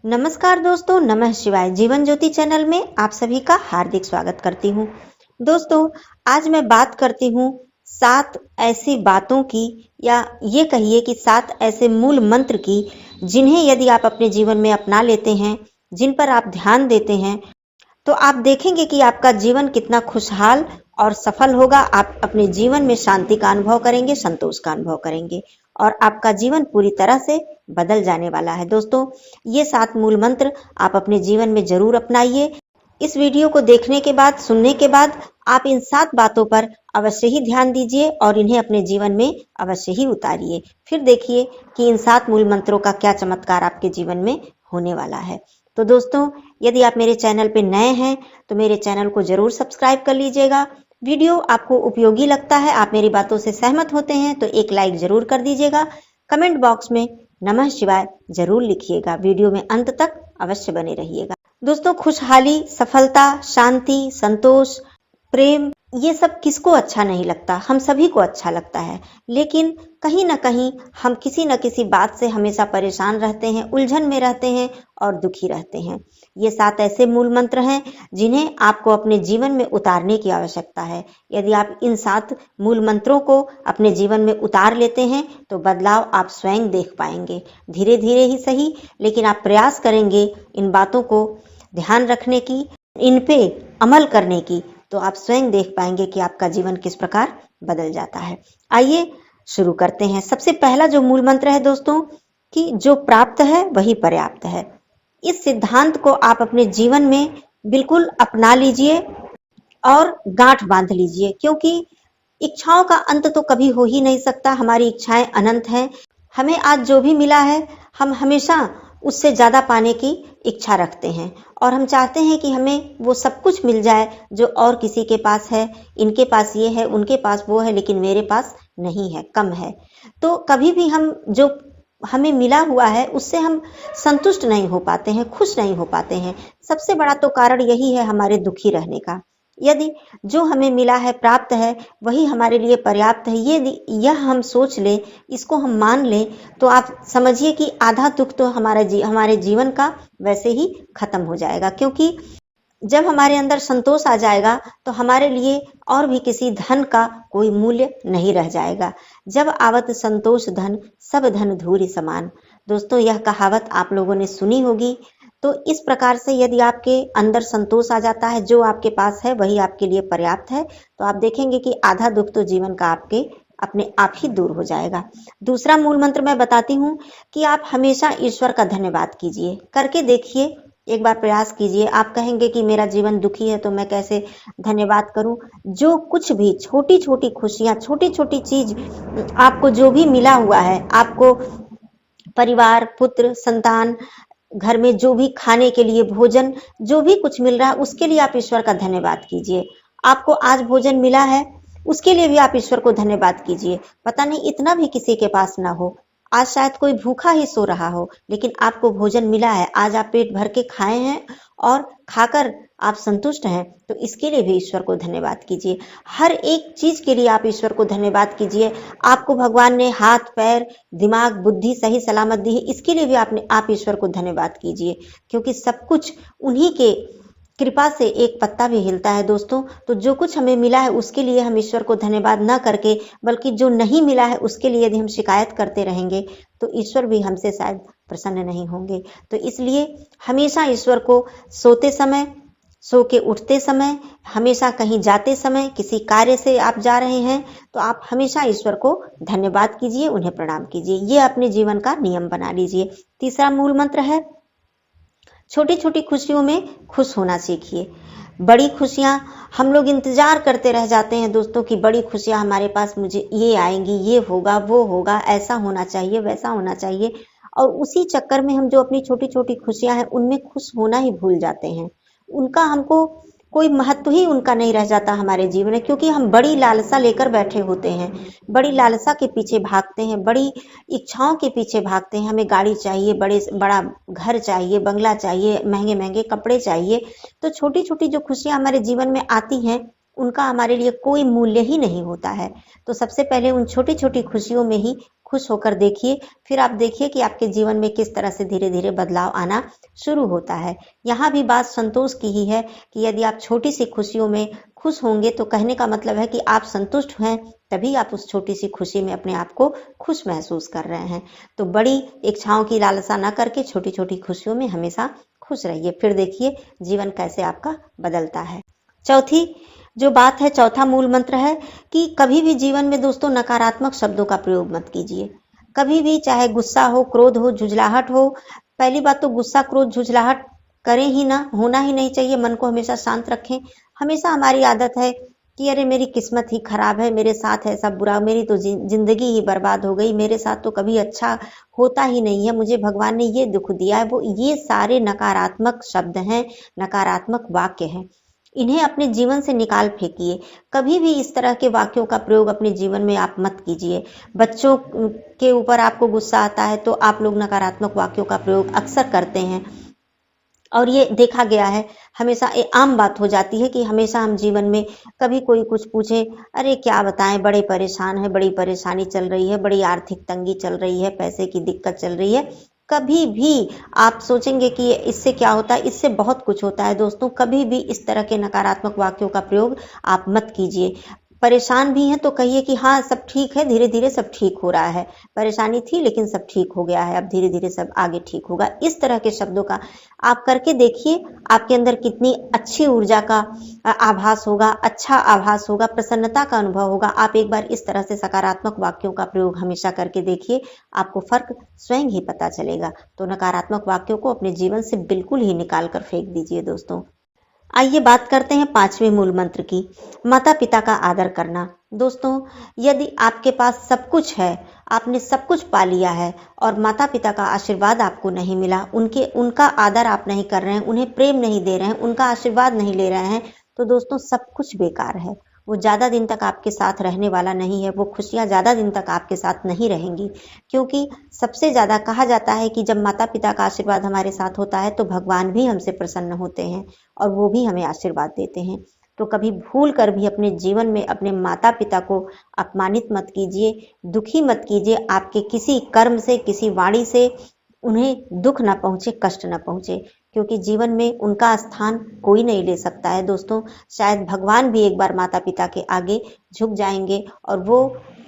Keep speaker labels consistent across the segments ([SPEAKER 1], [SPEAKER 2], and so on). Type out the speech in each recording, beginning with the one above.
[SPEAKER 1] नमस्कार दोस्तों, नमः शिवाय। जीवन ज्योति चैनल में आप सभी का हार्दिक स्वागत करती हूँ। दोस्तों, आज मैं बात करती हूँ 7 ऐसी बातों की, या ये कहिए कि 7 ऐसे मूल मंत्र की, जिन्हें यदि आप अपने जीवन में अपना लेते हैं, जिन पर आप ध्यान देते हैं, तो आप देखेंगे कि आपका जीवन कितना खुशहाल और सफल होगा। आप अपने जीवन में शांति का अनुभव करेंगे, संतोष का अनुभव करेंगे और आपका जीवन पूरी तरह से बदल जाने वाला है। दोस्तों, ये 7 मूल मंत्र आप अपने जीवन में जरूर अपनाइए। इस वीडियो को देखने के बाद, सुनने के बाद आप इन 7 बातों पर अवश्य ही ध्यान दीजिए और इन्हें अपने जीवन में अवश्य ही उतारिए। फिर देखिए कि इन 7 मूल मंत्रों का क्या चमत्कार आपके जीवन में होने वाला है। तो दोस्तों, यदि आप मेरे चैनल पे नए हैं तो मेरे चैनल को जरूर सब्सक्राइब कर लीजिएगा। वीडियो आपको उपयोगी लगता है, आप मेरी बातों से सहमत होते हैं तो एक लाइक जरूर कर दीजिएगा। कमेंट बॉक्स में नमः शिवाय जरूर लिखिएगा। वीडियो में अंत तक अवश्य बने रहिएगा। दोस्तों, खुशहाली, सफलता, शांति, संतोष, प्रेम, ये सब किसको अच्छा नहीं लगता? हम सभी को अच्छा लगता है, लेकिन कहीं ना कहीं हम किसी न किसी बात से हमेशा परेशान रहते हैं, उलझन में रहते हैं और दुखी रहते हैं। ये 7 ऐसे मूल मंत्र हैं जिन्हें आपको अपने जीवन में उतारने की आवश्यकता है। यदि आप इन 7 मूल मंत्रों को अपने जीवन में उतार लेते हैं तो बदलाव आप स्वयं देख पाएंगे। धीरे धीरे ही सही, लेकिन आप प्रयास करेंगे इन बातों को ध्यान रखने की, इन पे अमल करने की, तो आप स्वयं देख पाएंगे कि आपका जीवन किस प्रकार बदल जाता है। आइए शुरू करते हैं। सबसे पहला जो मूल मंत्र है दोस्तों, कि जो प्राप्त है वही पर्याप्त है। इस सिद्धांत को आप अपने जीवन में बिल्कुल अपना लीजिए और गांठ बांध लीजिए, क्योंकि इच्छाओं का अंत तो कभी हो ही नहीं सकता। हमारी इच्छाएं अनंत हैं। हमें आज जो भी मिला है, हम हमेशा उससे ज्यादा पाने की इच्छा रखते हैं और हम चाहते हैं कि हमें वो सब कुछ मिल जाए जो और किसी के पास है। इनके पास ये है, उनके पास वो है, लेकिन मेरे पास नहीं है, कम है। तो कभी भी हम जो हमें मिला हुआ है उससे हम संतुष्ट नहीं हो पाते हैं, खुश नहीं हो पाते हैं। सबसे बड़ा तो कारण यही है हमारे दुखी रहने का। यदि जो हमें मिला है, प्राप्त है, वही हमारे लिए पर्याप्त है, यह हम सोच ले, इसको हम मान लें, तो आप समझिए कि आधा दुख तो हमारे जीवन का वैसे ही खत्म हो जाएगा। क्योंकि जब हमारे अंदर संतोष आ जाएगा तो हमारे लिए और भी किसी धन का कोई मूल्य नहीं रह जाएगा। जब आवत संतोष धन, सब धन धूरि समान। दोस्तों, यह कहावत आप लोगों ने सुनी होगी। तो इस प्रकार से यदि आपके अंदर संतोष आ जाता है, जो आपके पास है वही आपके लिए पर्याप्त है, तो आप देखेंगे कि आधा दुख तो जीवन का आपके अपने आप ही दूर हो जाएगा। दूसरा मूल मंत्र मैं बताती हूँ कि आप हमेशा ईश्वर का धन्यवाद कीजिए। करके देखिए, एक बार प्रयास कीजिए। आप कहेंगे कि मेरा जीवन दुखी है तो मैं कैसे धन्यवाद करूं? जो कुछ भी छोटी छोटी खुशियां, छोटी छोटी चीज आपको जो भी मिला हुआ है, आपको परिवार, पुत्र, संतान, घर में जो भी खाने के लिए भोजन, जो भी कुछ मिल रहा है, उसके लिए आप ईश्वर का धन्यवाद कीजिए। आपको आज भोजन मिला है, उसके लिए भी आप ईश्वर को धन्यवाद कीजिए। पता नहीं इतना भी किसी के पास ना हो, आज शायद कोई भूखा ही सो रहा हो, लेकिन आपको भोजन मिला है, आज आप पेट भर के खाए हैं और खाकर आप संतुष्ट हैं, तो इसके लिए भी ईश्वर को धन्यवाद कीजिए। हर एक चीज के लिए आप ईश्वर को धन्यवाद कीजिए। आपको भगवान ने हाथ, पैर, दिमाग, बुद्धि सही सलामत दी है, इसके लिए भी आप ईश्वर को धन्यवाद कीजिए, क्योंकि सब कुछ उन्हीं के कृपा से एक पत्ता भी हिलता है दोस्तों। तो जो कुछ हमें मिला है उसके लिए हम ईश्वर को धन्यवाद न करके, बल्कि जो नहीं मिला है उसके लिए यदि हम शिकायत करते रहेंगे तो ईश्वर भी हमसे शायद प्रसन्न नहीं होंगे। तो इसलिए हमेशा ईश्वर को सोते समय, सो के उठते समय, हमेशा कहीं जाते समय, किसी कार्य से आप जा रहे हैं तो आप हमेशा ईश्वर को धन्यवाद कीजिए, उन्हें प्रणाम कीजिए। ये अपने जीवन का नियम बना लीजिए। तीसरा मूल मंत्र है, छोटी छोटी खुशियों में खुश होना सीखिए। बड़ी खुशियां हम लोग इंतजार करते रह जाते हैं दोस्तों, कि बड़ी खुशियां हमारे पास, मुझे ये आएंगी, ये होगा, वो होगा, ऐसा होना चाहिए, वैसा होना चाहिए, और उसी चक्कर में हम जो अपनी छोटी छोटी खुशियां हैं उनमें खुश होना ही भूल जाते हैं। उनका हमको कोई महत्व ही उनका नहीं रह जाता हमारे जीवन में, क्योंकि हम बड़ी लालसा लेकर बैठे होते हैं, बड़ी लालसा के पीछे भागते हैं, बड़ी इच्छाओं के पीछे भागते हैं। हमें गाड़ी चाहिए, बड़ा घर चाहिए, बंगला चाहिए, महंगे महंगे कपड़े चाहिए। तो छोटी छोटी जो खुशियां हमारे जीवन में आती हैं उनका हमारे लिए कोई मूल्य ही नहीं होता है। तो सबसे पहले उन छोटी छोटी खुशियों में ही खुश होकर देखिए, फिर आप देखिए कि आपके जीवन में किस तरह से धीरे धीरे बदलाव आना शुरू होता है। यहाँ भी बात संतोष की ही है कि यदि आप छोटी सी खुशियों में खुश होंगे तो कहने का मतलब है कि आप संतुष्ट हैं, तभी आप उस छोटी सी खुशी में अपने आप को खुश महसूस कर रहे हैं। तो बड़ी इच्छाओं की लालसा न करके छोटी छोटी खुशियों में हमेशा खुश रहिए, फिर देखिए जीवन कैसे आपका बदलता है। चौथी जो बात है, चौथा मूल मंत्र है कि कभी भी जीवन में दोस्तों नकारात्मक शब्दों का प्रयोग मत कीजिए। कभी भी, चाहे गुस्सा हो, क्रोध हो, झुंझलाहट हो, पहली बात तो गुस्सा, क्रोध, झुंझलाहट करें ही ना, होना ही नहीं चाहिए। मन को हमेशा शांत रखें। हमेशा हमारी आदत है कि अरे मेरी किस्मत ही खराब है, मेरे साथ ऐसा बुरा, मेरी तो जिंदगी ही बर्बाद हो गई, मेरे साथ तो कभी अच्छा होता ही नहीं है, मुझे भगवान ने ये दुख दिया है। वो ये सारे नकारात्मक शब्द हैं, नकारात्मक वाक्य हैं। इन्हें अपने जीवन से निकाल फेंकिए। कभी भी इस तरह के वाक्यों का प्रयोग अपने जीवन में आप मत कीजिए। बच्चों के ऊपर आपको गुस्सा आता है तो आप लोग नकारात्मक वाक्यों का प्रयोग अक्सर करते हैं, और ये देखा गया है, हमेशा ये आम बात हो जाती है कि हमेशा हम जीवन में कभी कोई कुछ पूछे, अरे क्या बताएं, बड़े परेशान है, बड़ी परेशानी चल रही है, बड़ी आर्थिक तंगी चल रही है, पैसे की दिक्कत चल रही है। कभी भी आप सोचेंगे कि इससे क्या होता है, इससे बहुत कुछ होता है दोस्तों। कभी भी इस तरह के नकारात्मक वाक्यों का प्रयोग आप मत कीजिए। परेशान भी हैं तो कहिए कि हाँ सब ठीक है, धीरे धीरे सब ठीक हो रहा है, परेशानी थी लेकिन सब ठीक हो गया है, अब धीरे धीरे सब आगे ठीक होगा। इस तरह के शब्दों का आप करके देखिए, आपके अंदर कितनी अच्छी ऊर्जा का आभास होगा, अच्छा आभास होगा, प्रसन्नता का अनुभव होगा। आप एक बार इस तरह से सकारात्मक वाक्यों का प्रयोग हमेशा करके देखिए, आपको फर्क स्वयं ही पता चलेगा। तो नकारात्मक वाक्यों को अपने जीवन से बिल्कुल ही निकाल कर फेंक दीजिए दोस्तों। आइए बात करते हैं पांचवें मूल मंत्र की, माता पिता का आदर करना। दोस्तों, यदि आपके पास सब कुछ है, आपने सब कुछ पा लिया है और माता पिता का आशीर्वाद आपको नहीं मिला, उनका आदर आप नहीं कर रहे हैं, उन्हें प्रेम नहीं दे रहे हैं, उनका आशीर्वाद नहीं ले रहे हैं, तो दोस्तों सब कुछ बेकार है। वो ज्यादा दिन तक आपके साथ रहने वाला नहीं है, वो खुशियां ज्यादा दिन तक आपके साथ नहीं रहेंगी। क्योंकि सबसे ज्यादा कहा जाता है कि जब माता पिता का आशीर्वाद हमारे साथ होता है तो भगवान भी हमसे प्रसन्न होते हैं और वो भी हमें आशीर्वाद देते हैं। तो कभी भूल कर भी अपने जीवन में अपने माता पिता को अपमानित मत कीजिए, दुखी मत कीजिए। आपके किसी कर्म से, किसी वाणी से उन्हें दुख ना पहुंचे, कष्ट ना पहुंचे, क्योंकि जीवन में उनका स्थान कोई नहीं ले सकता है दोस्तों। शायद भगवान भी एक बार माता पिता के आगे झुक जाएंगे और वो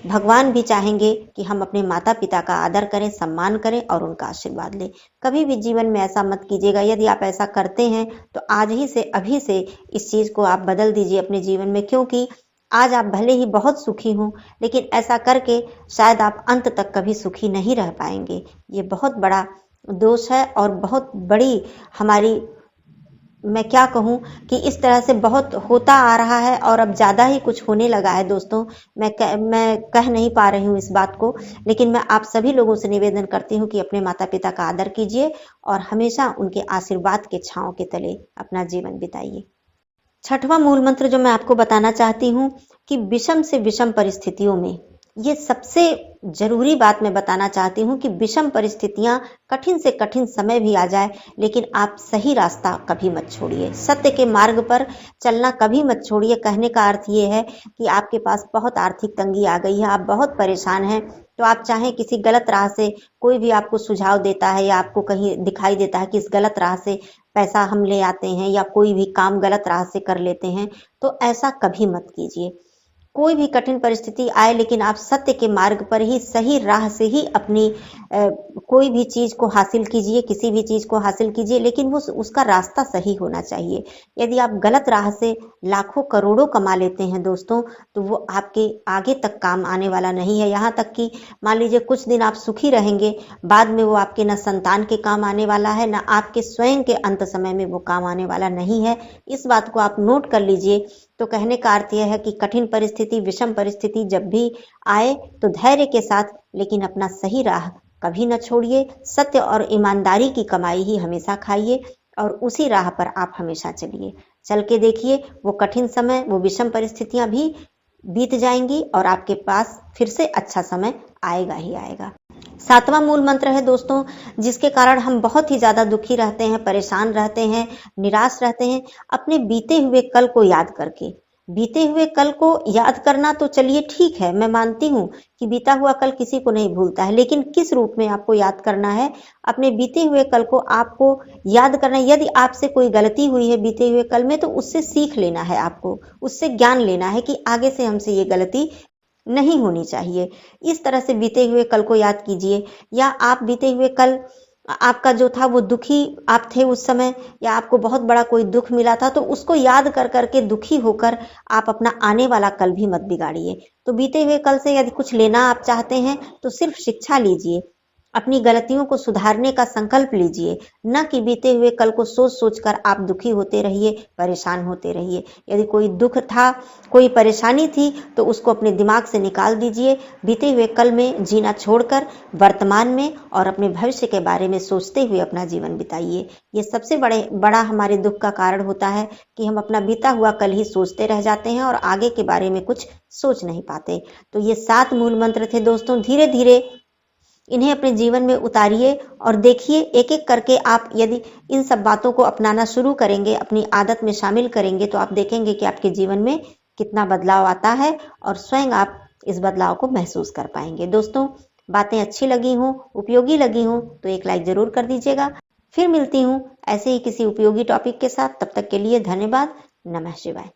[SPEAKER 1] भगवान भी चाहेंगे कि हम अपने माता पिता का आदर करें, सम्मान करें और उनका आशीर्वाद लें। कभी भी जीवन में ऐसा मत कीजिएगा। यदि आप ऐसा करते हैं तो आज ही से, अभी से इस चीज को आप बदल दीजिए अपने जीवन में, क्योंकि आज आप भले ही बहुत सुखी हों, लेकिन ऐसा करके शायद आप अंत तक कभी सुखी नहीं रह पाएंगे। ये बहुत बड़ा दोष है और बहुत बड़ी हमारी, मैं क्या कहूं कि इस तरह से बहुत होता आ रहा है और अब ज्यादा ही कुछ होने लगा है दोस्तों। मैं कह नहीं पा रही हूं इस बात को, लेकिन मैं आप सभी लोगों से निवेदन करती हूं कि अपने माता पिता का आदर कीजिए और हमेशा उनके आशीर्वाद के छांव के तले अपना जीवन बिताइए। छठवां मूल मंत्र जो मैं आपको बताना चाहती हूँ कि विषम से विषम परिस्थितियों में, ये सबसे जरूरी बात मैं बताना चाहती हूँ कि विषम परिस्थितियां, कठिन से कठिन समय भी आ जाए, लेकिन आप सही रास्ता कभी मत छोड़िए, सत्य के मार्ग पर चलना कभी मत छोड़िए। कहने का अर्थ ये है कि आपके पास बहुत आर्थिक तंगी आ गई है, आप बहुत परेशान हैं, तो आप चाहें किसी गलत राह से, कोई भी आपको सुझाव देता है या आपको कहीं दिखाई देता है कि इस गलत राह से पैसा हम ले आते हैं या कोई भी काम गलत राह से कर लेते हैं, तो ऐसा कभी मत कीजिए। कोई भी कठिन परिस्थिति आए, लेकिन आप सत्य के मार्ग पर ही, सही राह से ही अपनी कोई भी चीज को हासिल कीजिए, किसी भी चीज को हासिल कीजिए, लेकिन वो उसका रास्ता सही होना चाहिए। यदि आप गलत राह से लाखों करोड़ों कमा लेते हैं दोस्तों, तो वो आपके आगे तक काम आने वाला नहीं है। यहाँ तक कि मान लीजिए कुछ दिन आप सुखी रहेंगे, बाद में वो आपके न संतान के काम आने वाला है, न आपके स्वयं के अंत समय में वो काम आने वाला नहीं है। इस बात को आप नोट कर लीजिए। तो कहने का अर्थ यह है कि कठिन परिस्थिति, विषम परिस्थिति जब भी आए तो धैर्य के साथ, लेकिन अपना सही राह कभी न छोड़िए। सत्य और ईमानदारी की कमाई ही हमेशा खाइए और उसी राह पर आप हमेशा चलिए। चल के देखिए, वो कठिन समय, वो विषम परिस्थितियां भी बीत जाएंगी और आपके पास फिर से अच्छा समय आएगा ही आएगा। सातवां मूल मंत्र है दोस्तों, जिसके कारण हम बहुत ही ज्यादा दुखी रहते हैं, परेशान रहते हैं, निराश रहते हैं, अपने बीते हुए कल को याद करके। बीते हुए कल को याद करना तो चलिए ठीक है, मैं मानती हूँ कि बीता हुआ कल किसी को नहीं भूलता है, लेकिन किस रूप में आपको याद करना है? अपने बीते हुए कल को आपको याद करना है। यदि आपसे कोई गलती हुई है बीते हुए कल में, तो उससे सीख लेना है आपको, उससे ज्ञान लेना है कि आगे से हमसे ये गलती नहीं होनी चाहिए। इस तरह से बीते हुए कल को याद कीजिए। या आप बीते हुए कल आपका जो था वो दुखी आप थे उस समय, या आपको बहुत बड़ा कोई दुख मिला था, तो उसको याद कर करके दुखी होकर आप अपना आने वाला कल भी मत बिगाड़िए। तो बीते हुए कल से यदि कुछ लेना आप चाहते हैं तो सिर्फ शिक्षा लीजिए, अपनी गलतियों को सुधारने का संकल्प लीजिए, न कि बीते हुए कल को सोच सोच कर आप दुखी होते रहिए, परेशान होते रहिए। यदि कोई दुख था, कोई परेशानी थी, तो उसको अपने दिमाग से निकाल दीजिए। बीते हुए कल में जीना छोड़कर वर्तमान में और अपने भविष्य के बारे में सोचते हुए अपना जीवन बिताइए। ये सबसे बड़ा हमारे दुख का कारण होता है कि हम अपना बीता हुआ कल ही सोचते रह जाते हैं और आगे के बारे में कुछ सोच नहीं पाते। तो ये 7 मूल मंत्र थे दोस्तों। धीरे धीरे इन्हें अपने जीवन में उतारिए और देखिए, एक एक करके आप यदि इन सब बातों को अपनाना शुरू करेंगे, अपनी आदत में शामिल करेंगे, तो आप देखेंगे कि आपके जीवन में कितना बदलाव आता है और स्वयं आप इस बदलाव को महसूस कर पाएंगे। दोस्तों, बातें अच्छी लगी हों, उपयोगी लगी हों तो एक लाइक जरूर कर दीजिएगा। फिर मिलती हूँ ऐसे ही किसी उपयोगी टॉपिक के साथ। तब तक के लिए धन्यवाद। नमः शिवाय।